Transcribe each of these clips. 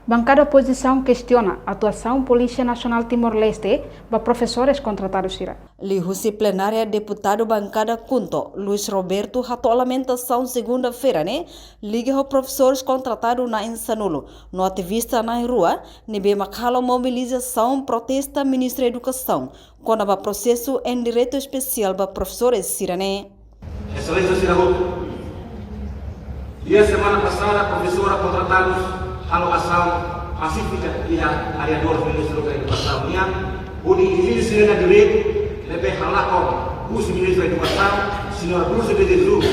Bancada oposição questiona a atuação Polícia Nacional Timor-Leste para professores contratados. Lihusi plenária deputado bancada Kunto, Luiz Roberto, ratou a lamentação segunda-feira, liga aos professores contratados na Insanulo. No ativista na rua, nebe machala mobilização protesta Ministro da Educação, quando há processo em direito especial para professores sirane. Excelência Sirahuto, dia semana passada, a professora contratados alocação pacífica e a área do Ministro da Educação, onde existe na direito, deve falar com o Ministro da Educação, senhor Bruce de Jesus,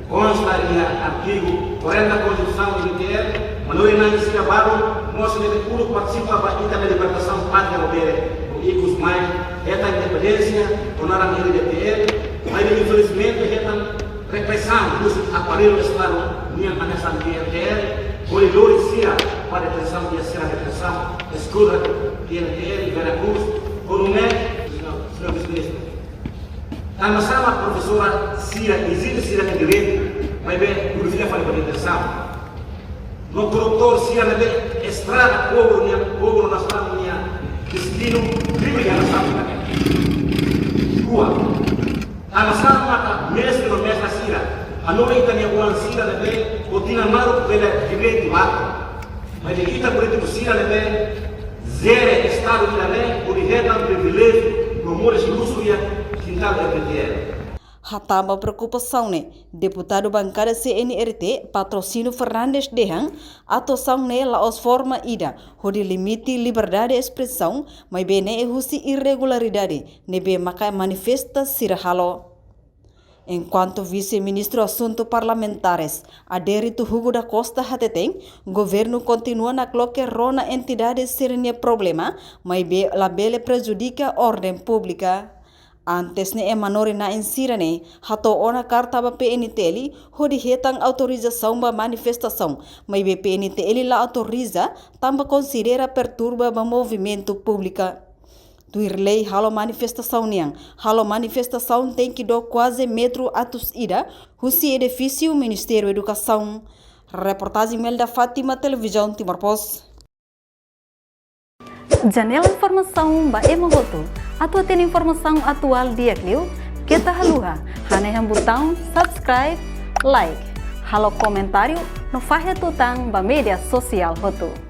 consta em artigo 40 da Constituição do MTL, mas não é nesse trabalho, nós devemos participar da libertação pátria do ICUS mais, esta independência, tornar a minha MTL, mas infelizmente esta repressão dos aparelhos do Estado, minha maneira de MTL, corredores SIA para detenção e a detenção, escuta PNTL, Veracruz, Coronel, senhor vice-ministro. A nossa professora SIA, existe SIA de direito, vai ver, por filha fala para detenção. No produtor SIA, vai ver, estrada, povo nacional, destino, crime que a nossa rua. A nossa mestre no mestre SIA, a noite também alguma SIA, vai ver, Botina maru pela direito lá, mas kita político sira leve zero estado de leve por direito privilégio no mores luxúria quintal da PTL. Hatama preocupação deputado bancada CNRT Patrocínio Fernandes Dehan atuação la os forma ida onde limite liberdade de expressão mas bene husi irregularidade nebe maka manifesta sirahalo. Enquanto vice-ministro Assuntos Parlamentares, Adérito Hugo da Costa Hateteng, governo continua na coloque rona entidades serem problema, mas la bele prejudica a ordem pública. Antes emanori na insirane, hato ona carta ba PNTL, hodi hetang autorização ba manifestação, mas PNTL la autoriza, tamba considera perturba ba movimento pública. Tuirlei halo manifestação tem que do quase metro atus ida, husi edifício Ministério da Educação. Reportagem Melda Fátima, Televisão Timor Post. Janela informação ba emogoto, atua tem informação atual dia clio, kita haluha, haneham botão subscribe, like, halo comentário, no fahe tutang ba media sosial hotu.